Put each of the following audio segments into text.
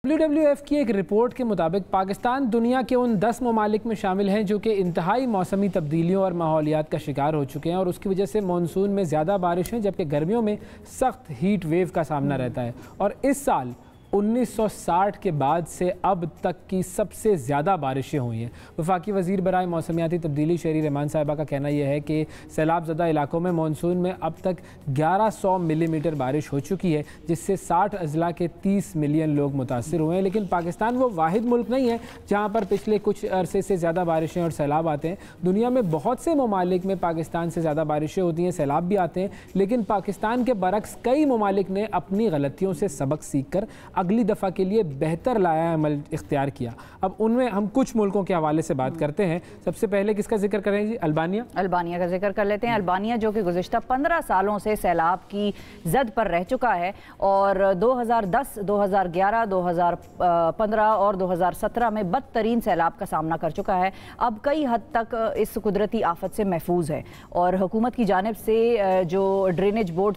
WWF की एक report के मुताबिक पाकिस्तान दुनिया के उन 10 ममालिक में शामिल हैं जो कि इंतहाई मौसमी तब्दीलियों और माहौलियात का शिकार हो चुके हैं और उसकी वजह से मानसून में ज़्यादा बारिश है जबकि गर्मियों में सख्त हीट वेव का सामना रहता है। और इस साल 1960 के बाद से अब तक की सबसे ज़्यादा बारिशें हुई हैं। वफाकी वज़ीर बराए मौसमियाती तब्दीली शहरी रहमान साहिबा का कहना यह है कि सैलाब ज़दा इलाकों में मानसून में अब तक 1100 मिलीमीटर बारिश हो चुकी है जिससे 60 अजला के 30 मिलियन लोग मुतासर हुए हैं। लेकिन पाकिस्तान वो वाहिद मुल्क नहीं है जहाँ पर पिछले कुछ अरसे से ज़्यादा बारिशें और सैलाब आते हैं। दुनिया में बहुत से ममालिक में पाकिस्तान से ज़्यादा बारिशें होती हैं, सैलाब भी आते हैं, लेकिन पाकिस्तान के बरक्स कई ममालिक ने अपनी गलतियों से सबक सीख कर अगली दफ़ा के लिए बेहतर लाया अमल इख्तियार किया। अब उनमें हम कुछ मुल्कों के हवाले से बात करते हैं। सबसे पहले किसका जिक्र करें जी? अल्बानिया का जिक्र कर लेते हैं। अल्बानिया जो कि गुज़िश्ता 15 सालों से सैलाब की जद पर रह चुका है और 2010, 2011, 2015 और 2017 में बदतरीन सैलाब का सामना कर चुका है। अब कई हद तक इस कुदरती आफत से महफूज है और हुकूमत की जानिब से जो ड्रेनेज बोर्ड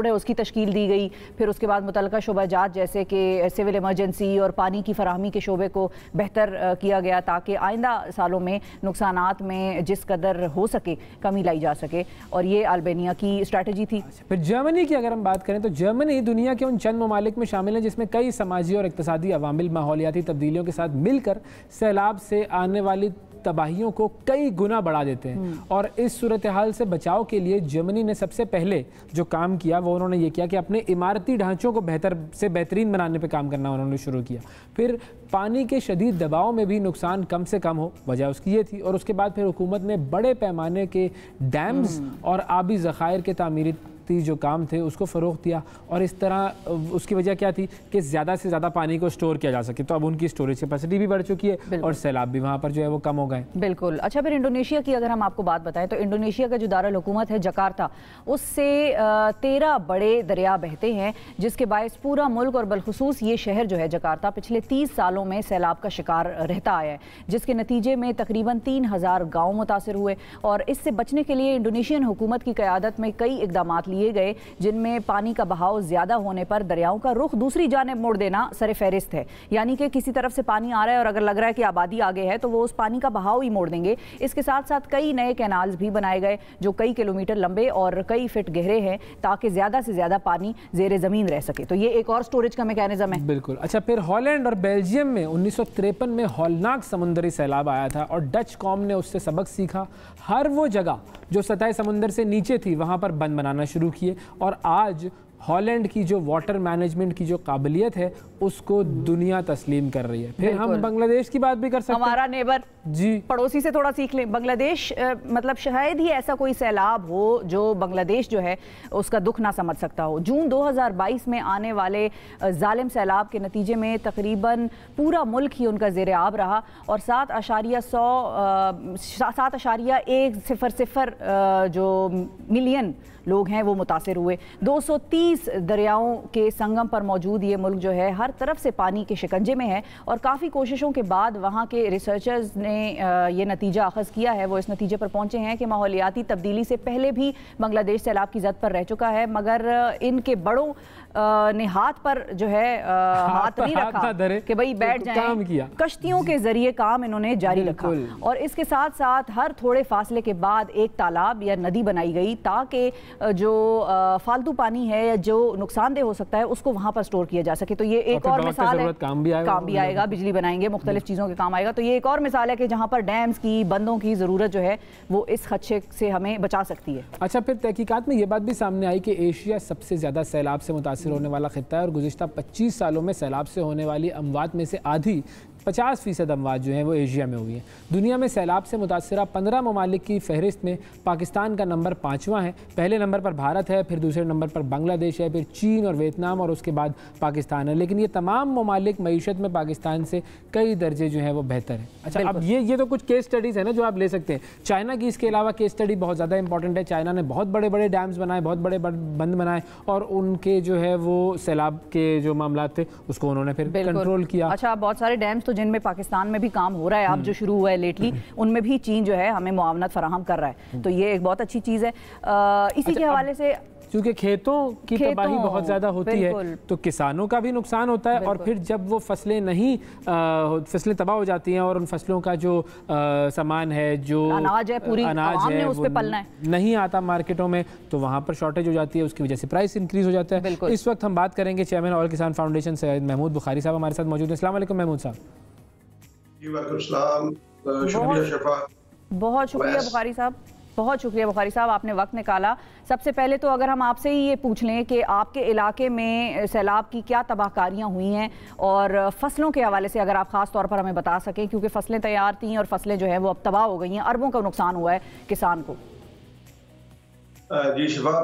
है उसकी तश्कील दी गई। फिर उसके बाद मुतल्लिका शोबाजात जैसे कि सिविल इमरजेंसी और पानी की फराहमी के शोबे को बेहतर किया गया ताकि आइंदा सालों में नुकसानात में जिस कदर हो सके कमी लाई जा सके, और ये अल्बानिया की स्ट्रैटेजी थी। फिर जर्मनी की अगर हम बात करें तो जर्मनी दुनिया के उन चंद ममालिक में शामिल है जिसमें कई समाजी और इक्तसादी अवामिल माहौलियाती तब्दीलियों के साथ मिलकर सैलाब से आने वाली तबाहियों को कई गुना बढ़ा देते हैं। और इस सूरत हाल से बचाव के लिए जर्मनी ने सबसे पहले जो काम किया वो उन्होंने ये किया कि अपने इमारती ढांचों को बेहतर से बेहतरीन बनाने पे काम करना उन्होंने शुरू किया। फिर पानी के शदीद दबाव में भी नुकसान कम से कम हो, वजह उसकी ये थी। और उसके बाद फिर हुकूमत ने बड़े पैमाने के डैम्स और आबी ज़खायर के तामीरी जो काम थे उसको फ़रोग़ दिया और इस तरह उसकी वजह क्या थी कि ज़्यादा से ज़्यादा पानी को स्टोर किया जा सके। तो अब उनकी स्टोरेज कैपेसिटी भी बढ़ चुकी है और सैलाब भी वहाँ पर जो है वो कम हो गए। बिल्कुल। अच्छा, फिर इंडोनेशिया की अगर हम आपको बात बताएं तो इंडोनेशिया का जो दारुल हुकूमत है जकार्ता, उससे 13 बड़े दरिया बहते हैं जिसके बायस पूरा मुल्क और बिलखुसूस ये शहर जो है जकार्ता पिछले 30 सालों में सैलाब का शिकार रहता आया है, जिसके नतीजे में तकरीबन 3000 गाँव मुतासर हुए। और इससे बचने के लिए इंडोनेशियन हुकूमत की क़यादत में कई इक़दाम लिए गए जिनमें पानी का बहाव ज्यादा होने पर दरियाओं का रुख दूसरी जानिब मोड़ देना सरे फहरिस्त है। यानी कि किसी तरफ से पानी आ रहा है और अगर लग रहा है कि आबादी आगे है तो वो उस पानी का बहाव ही मोड़ देंगे। इसके साथ साथ कई नए कैनाल्स भी बनाए गए जो कई किलोमीटर लंबे और कई फिट गहरे हैं ताकि ज्यादा से ज्यादा पानी जेर जमीन रह सके। तो ये एक और स्टोरेज का मैकेनिज्म है। बिल्कुल। अच्छा, फिर हॉलैंड और बेल्जियम में 1953 में हौलनाक समुद्री सैलाब आया था और डच कौम ने उससे सबक सीखा। हर वो जगह जो सतह समुद्र से नीचे थी वहाँ पर बंद बनाना शुरू किए और आज हॉलैंड की जो वाटर मैनेजमेंट की जो काबिलियत है उसको दुनिया तस्लीम कर रही है। फिर हम बांग्लादेश की बात भी कर सकते हैं। हमारा नेबर जी, पड़ोसी से थोड़ा सीख लें। बांग्लादेश मतलब शायद ही ऐसा कोई सैलाब हो जो बांग्लादेश जो है उसका दुख ना समझ सकता हो। जून 2022 में आने वाले जालिम सैलाब के नतीजे में तकरीबन पूरा मुल्क ही उनका ज़ेर आब रहा और 7.100 जो मिलियन लोग हैं वो मुतासर हुए। 230 दरियाओं के संगम पर मौजूद ये मुल्क जो है हर तरफ से पानी के शिकंजे में है और काफ़ी कोशिशों के बाद वहाँ के रिसर्चर्स ने ये नतीजा अखज़ किया है। वो इस नतीजे पर पहुँचे हैं कि माहौलियाती तब्दीली से पहले भी बांग्लादेश सैलाब की जद पर रह चुका है, मगर इनके बड़ों ने हाथ पर जो है हाथ नहीं रखा कि भाई बैठ जाएं। कश्तियों के जरिए काम इन्होंने जारी रखा और इसके साथ साथ हर थोड़े फासले के बाद एक तालाब या नदी बनाई गई ताकि जो फालतू पानी है या जो नुकसानदेह हो सकता है उसको वहां पर स्टोर किया जा सके। तो ये एक और मिसाल है, काम भी आएगा, बिजली बनाएंगे, मुख्तलिफ चीज़ों के काम आएगा। तो ये एक और मिसाल है कि जहाँ पर डैम्स की, बंदों की ज़रूरत जो है वो इस खदशे से हमें बचा सकती है। अच्छा, फिर तहकीकात में ये बात भी सामने आई कि एशिया सबसे ज़्यादा सैलाब से मुतासर होने वाला खित्ता है और गुज़िश्ता 25 सालों में सैलाब से होने वाली अमवात में से आधी 50% अमवात जो हैं वो एशिया में हुई हैं। दुनिया में सैलाब से मुतासरा 15 ममालिक की फहरिस्त में पाकिस्तान का नंबर 5वां है। पहले नंबर पर भारत है, फिर दूसरे नंबर पर बांग्लादेश है, फिर चीन और वियतनाम और उसके बाद पाकिस्तान है। लेकिन ये तमाम ममालिक मईशत में पाकिस्तान से कई दर्जे जो हैं वो बेहतर है। अच्छा, अब ये तो कुछ केस स्टडीज़ है ना जो आप ले सकते हैं। चाइना की इसके अलावा केस स्टडी बहुत ज़्यादा इंपॉर्टेंट है। चाइना ने बहुत बड़े बड़े डैम्स बनाए, बहुत बड़े बंद बनाए और उनके जो है वो सैलाब के जो मामला थे उसको उन्होंने फिर कंट्रोल किया। अच्छा, बहुत सारे डैम्स तो जिनमें पाकिस्तान में भी काम हो रहा है, अब जो शुरू हुआ है लेटली, उनमें भी चीन जो है हमें मुआवनत फराहम कर रहा है। तो ये एक बहुत अच्छी चीज़ है। इसी के हवाले से क्योंकि खेतों की तबाही बहुत ज़्यादा होती है तो किसानों का भी नुकसान होता है, और फिर जब वो फसलें तबाह हो जाती हैं और उन फसलों का जो सामान है, जो अनाज है, पूरी अनाज है, उस पे पलना है, नहीं आता मार्केटों में, तो वहाँ पर शॉर्टेज हो जाती है, उसकी वजह से प्राइस इंक्रीज हो जाता है। इस वक्त हम बात करेंगे चेयरमैन ऑल किसान फाउंडेशन सैयद महमूद बुखारी साहब हमारे साथ मौजूद हैं। अस्सलाम वालेकुम महमूद साहब। बहुत शुक्रिया बुखारी साहब, बहुत शुक्रिया बुखारी साहब, आपने वक्त निकाला। सबसे पहले तो अगर हम आपसे ही ये पूछ लें कि आपके इलाके में सैलाब की क्या तबाहकारियाँ हुई हैं, और फसलों के हवाले से अगर आप ख़ास तौर पर हमें बता सकें, क्योंकि फसलें तैयार थी और फसलें जो है वो अब तबाह हो गई हैं, अरबों का नुकसान हुआ है किसान को। जी शिफा,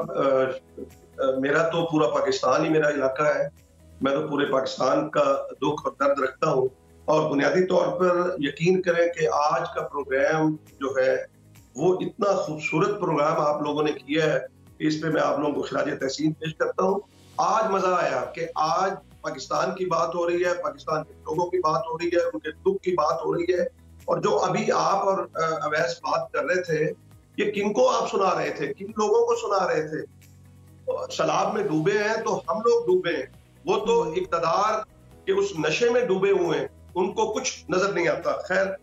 मेरा तो पूरा पाकिस्तान ही मेरा इलाका है। मैं तो पूरे पाकिस्तान का दुख और दर्द रखता हूँ, और बुनियादी तौर पर यकीन करें कि आज का प्रोग्राम जो है वो इतना खूबसूरत प्रोग्राम आप लोगों ने किया है, इस पे मैं आप लोगों को खिराज तहसीन पेश करता हूँ। आज मजा आया कि आज पाकिस्तान की बात हो रही है, पाकिस्तान के लोगों की बात हो रही है, उनके दुख की बात हो रही है। और जो अभी आप और अवैस बात कर रहे थे, ये किनको आप सुना रहे थे, किन लोगों को सुना रहे थे? सैलाब में डूबे हैं तो हम लोग डूबे हैं, वो तो इक़्तिदार के उस नशे में डूबे हुए हैं, उनको कुछ नजर नहीं आता। खैर,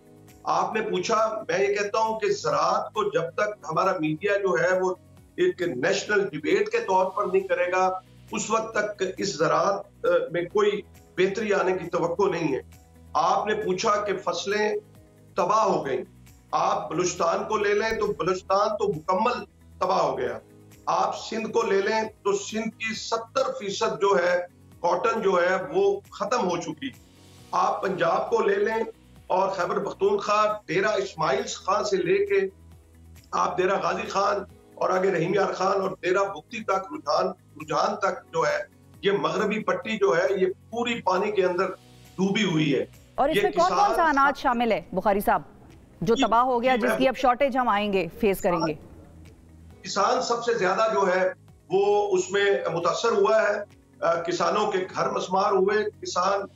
आपने पूछा, मैं ये कहता हूं कि ज़राअत को जब तक हमारा मीडिया जो है वो एक नेशनल डिबेट के तौर पर नहीं करेगा, उस वक्त तक इस ज़राअत में कोई बेहतरी आने की तवक्को नहीं है। आपने पूछा कि फसलें तबाह हो गई, आप बलूचिस्तान को ले लें तो बलूचिस्तान तो मुकम्मल तबाह हो गया। आप सिंध को ले लें तो सिंध की 70% जो है कॉटन जो है वो खत्म हो चुकी। आप पंजाब को ले लें और खैबर पख्तूनख्वा डेरा इस्माइल खान से लेके आप डेरा गाजी खान और आगे रहीम यार खान और डेरा बुख्ती तक रुझान तक जो है, ये मगरबी पट्टी जो है ये पूरी पानी के अंदर डूबी हुई है। और इसमें कौन कौन सा अनाज शामिल है बुखारी साहब जो तबाह हो गया, जिसकी अब शॉर्टेज हम आएंगे फेस करेंगे? किसान सबसे ज्यादा जो है वो उसमें मुतासर हुआ है। किसानों के घर मसमार हुए, किसान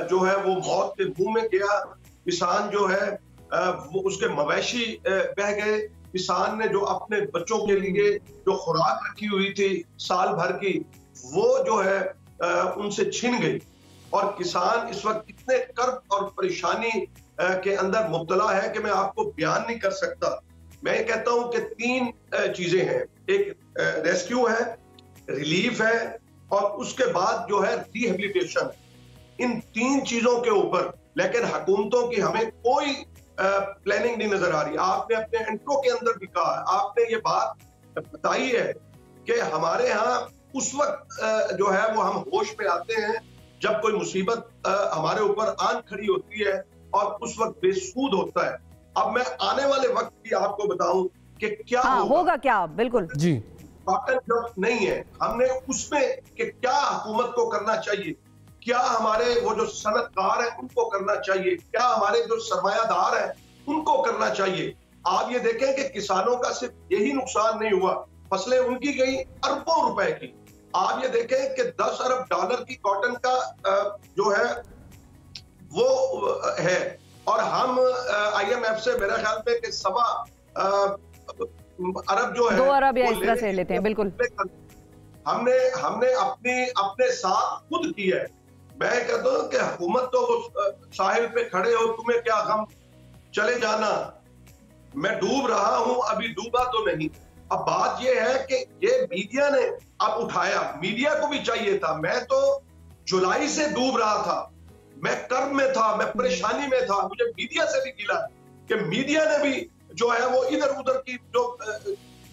जो है वो मौत के मुंह में गया, किसान जो है वो उसके मवेशी बह गए, किसान ने जो अपने बच्चों के लिए जो खुराक रखी हुई थी साल भर की, वो जो है उनसे छिन गई। और किसान इस वक्त इतने कर्ब और परेशानी के अंदर मुब्तला है कि मैं आपको बयान नहीं कर सकता। मैं ये कहता हूं कि 3 चीजें हैं, एक रेस्क्यू है, रिलीफ है, और उसके बाद जो है रिहेबिलिटेशन। इन 3 चीजों के ऊपर लेकिन हुकूमतों की हमें कोई प्लानिंग नहीं नजर आ रही। आपने अपने इंट्रो के अंदर भी कहा, आपने ये बात बताई है कि हमारे यहाँ उस वक्त जो है वो हम होश में आते हैं जब कोई मुसीबत हमारे ऊपर आन खड़ी होती है, और उस वक्त बेसूद होता है। अब मैं आने वाले वक्त की आपको बताऊं कि क्या होगा क्या, बिल्कुल जी, कॉटन जो नहीं है, हमने उसमें कि क्या हुकूमत को करना चाहिए, क्या हमारे वो जो सनतकार है उनको करना चाहिए, क्या हमारे जो सरमायादार है उनको करना चाहिए। आप ये देखें कि किसानों का सिर्फ यही नुकसान नहीं हुआ, फसलें उनकी गई अरबों रुपए की। आप ये देखें कि 10 अरब डॉलर की कॉटन का जो है वो है, और हम IMF से मेरे ख्याल में कि 1.25 अरब जो है 2 अरब या इस तरह से लेते हैं। बिल्कुल, हमने अपने साथ खुद किया है। मैं कहता हूं कि हुकूमत तो वो साहिल पे खड़े हो, तुम्हें क्या गम, चले जाना, मैं डूब रहा हूं, अभी डूबा तो नहीं। अब बात ये है कि ये मीडिया ने अब उठाया, मीडिया को भी चाहिए था। मैं तो जुलाई से डूब रहा था, मैं कर्ब में था, मैं परेशानी में था, मुझे मीडिया से भी गिला कि मीडिया ने भी जो है वो इधर उधर की जो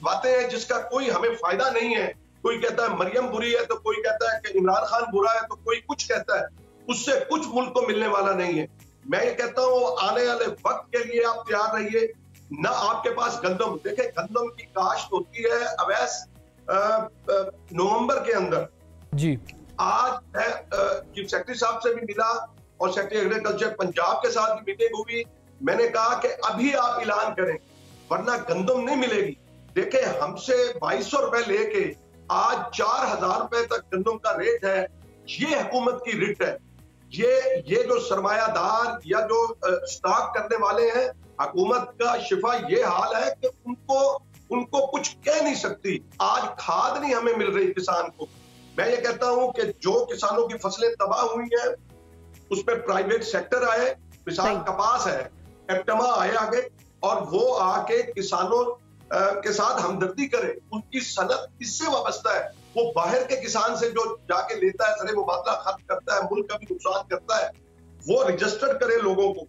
बातें हैं जिसका कोई हमें फायदा नहीं है। कोई कहता है मरियम बुरी है, तो कोई कहता है कि इमरान खान बुरा है, तो कोई कुछ कहता है, उससे कुछ मुल्क को मिलने वाला नहीं है। मैं ये कहता हूँ आने वाले वक्त के लिए आप तैयार रहिए। ना आपके पास गंदम, देखे गंदम की काश्त होती है अवैस नवंबर के अंदर जी। आज मैं चीफ सेक्रेटरी साहब से भी मिला और सेक्रेटरी एग्रीकल्चर पंजाब के साथ भी मीटिंग हुई। मैंने कहा कि अभी आप ऐलान करें वरना गंदम नहीं मिलेगी। देखे हमसे 2200 रुपए लेके आज 4000 रुपए तक गंदम का रेट है। ये हुकूमत की रिट है। ये जो सरमायादार या जो स्टॉक करने वाले हैं, हुकूमत का शिफा ये हाल है कि उनको उनको कुछ कह नहीं सकती। आज खाद नहीं हमें मिल रही किसान को। मैं ये कहता हूं कि जो किसानों की फसलें तबाह हुई हैं उसमें प्राइवेट सेक्टर आए, मिसाल कपास है, एप्टमा आए आगे, और वो आके किसानों के साथ हमदर्दी करे। उनकी सनत इससे वाबस्ता है, वो बाहर के किसान से जो जाके लेता है, सरे मुबादला खर्च करता है, मुल्क का भी नुकसान करता है, वो रजिस्टर्ड करे लोगों को,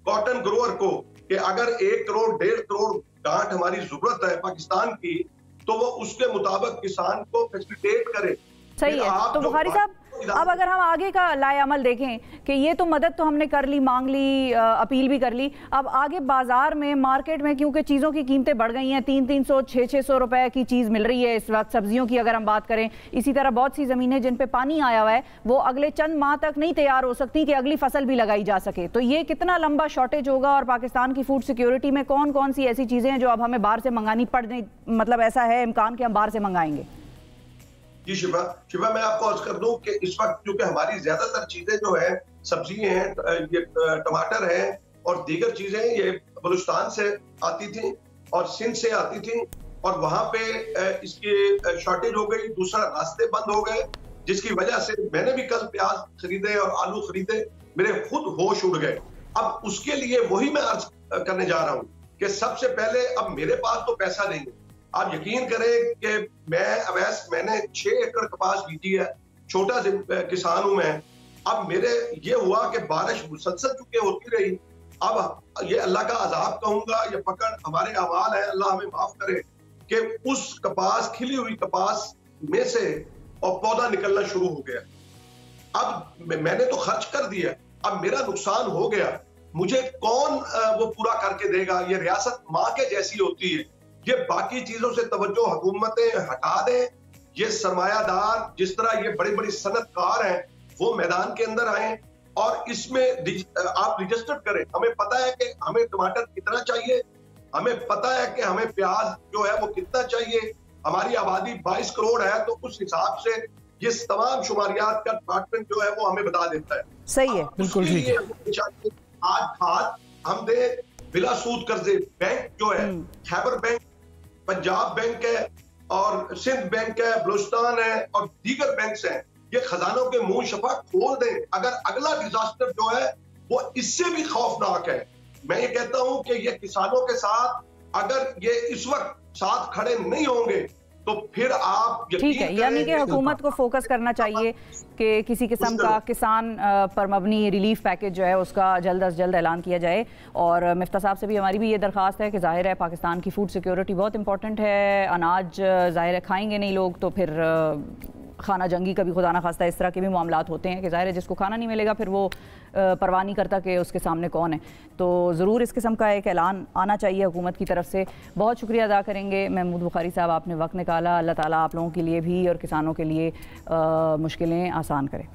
कॉटन ग्रोअर को, कि अगर 1 करोड़ 1.5 करोड़ गांठ हमारी जरूरत है पाकिस्तान की, तो वो उसके मुताबिक किसान को फैसिलिटेट करे। सही है। तो बुखारी साहब, अब अगर हम आगे का लाए अमल देखें कि ये तो मदद तो हमने कर ली, मांग ली, अपील भी कर ली, अब आगे बाजार में, मार्केट में, क्योंकि चीज़ों की कीमतें बढ़ गई हैं, 300, 600 रुपए की चीज़ मिल रही है इस वक्त, सब्जियों की अगर हम बात करें। इसी तरह बहुत सी ज़मीनें जिन पे पानी आया हुआ है वो अगले चंद माह तक नहीं तैयार हो सकती कि अगली फसल भी लगाई जा सके। तो ये कितना लंबा शॉर्टेज होगा, और पाकिस्तान की फूड सिक्योरिटी में कौन कौन सी ऐसी चीज़ें हैं जो अब हमें बाहर से मंगानी पड़ रही, मतलब ऐसा है इम्कान कि हम बाहर से मंगाएंगे? जी शिवा, मैं आपको अर्ज कर दूं कि इस वक्त क्योंकि हमारी ज्यादातर चीजें जो है, सब्जी हैं, ये टमाटर है और दीगर चीजें ये बलूचिस्तान से आती थी और सिंध से आती थी, और वहां पे इसकी शॉर्टेज हो गई, दूसरा रास्ते बंद हो गए, जिसकी वजह से मैंने भी कल प्याज खरीदे और आलू खरीदे, मेरे खुद होश उड़ गए। अब उसके लिए वही मैं अर्ज करने जा रहा हूँ कि सबसे पहले अब मेरे पास तो पैसा नहीं है। आप यकीन करें कि मैंने 6 एकड़ कपास बीजी है, छोटा किसान हूं मैं। अब मेरे ये हुआ कि बारिश मुसलसल चुके होती रही, अब ये अल्लाह का अजाब कहूंगा, ये पकड़ हमारे अमाल है, अल्लाह हमें माफ करे, कि उस कपास, खिली हुई कपास में से और पौधा निकलना शुरू हो गया। अब मैंने तो खर्च कर दिया, अब मेरा नुकसान हो गया, मुझे कौन वो पूरा करके देगा? ये रियासत माँ के जैसी होती है, ये बाकी चीजों से तवज्जो हुकूमतें हटा दें। ये सरमायादार, जिस तरह ये बड़ी बड़ी सनतकार हैं, वो मैदान के अंदर आए और इसमें आप रजिस्टर करें। हमें पता है कि हमें टमाटर कितना चाहिए, हमें पता है कि हमें प्याज जो है वो कितना चाहिए, हमारी आबादी 22 करोड़ है, तो उस हिसाब से ये तमाम शुमारियात का डिपार्टमेंट जो है वो हमें बता देता है। सही है, बिल्कुल ठीक है। आज खाद हम दे बिला सूद कर्जे। बैंक जो है, खैबर बैंक, पंजाब बैंक है और सिंध बैंक है, बलूचिस्तान है और दीगर बैंक हैं, ये खजानों के मुंह शफा खोल दें। अगर अगला डिजास्टर जो है वो इससे भी खौफनाक है। मैं ये कहता हूं कि ये किसानों के साथ अगर ये इस वक्त साथ खड़े नहीं होंगे तो फिर आप ठीक है, यानी कि हुकूमत को फोकस करना चाहिए कि किसी किस्म का किसान पर मबनी रिलीफ पैकेज जो है उसका जल्द अज जल्द ऐलान किया जाए। और मिफ्ता साहब से भी हमारी भी ये दरख्वास्त है कि जाहिर है पाकिस्तान की फूड सिक्योरिटी बहुत इंपॉर्टेंट है। अनाज जाहिर है खाएंगे नहीं लोग तो फिर खाना जंगी कभी खुदा ना खास्ता इस तरह के भी मामलात होते हैं कि जाहिर है जिसको खाना नहीं मिलेगा फिर वो परवाह नहीं करता कि उसके सामने कौन है। तो ज़रूर इस किस्म का एक ऐलान आना चाहिए हुकूमत की तरफ से। बहुत शुक्रिया अदा करेंगे महमूद बुखारी साहब, आपने वक्त निकाला। अल्लाह ताला आप लोगों के लिए भी और किसानों के लिए मुश्किलें आसान करें।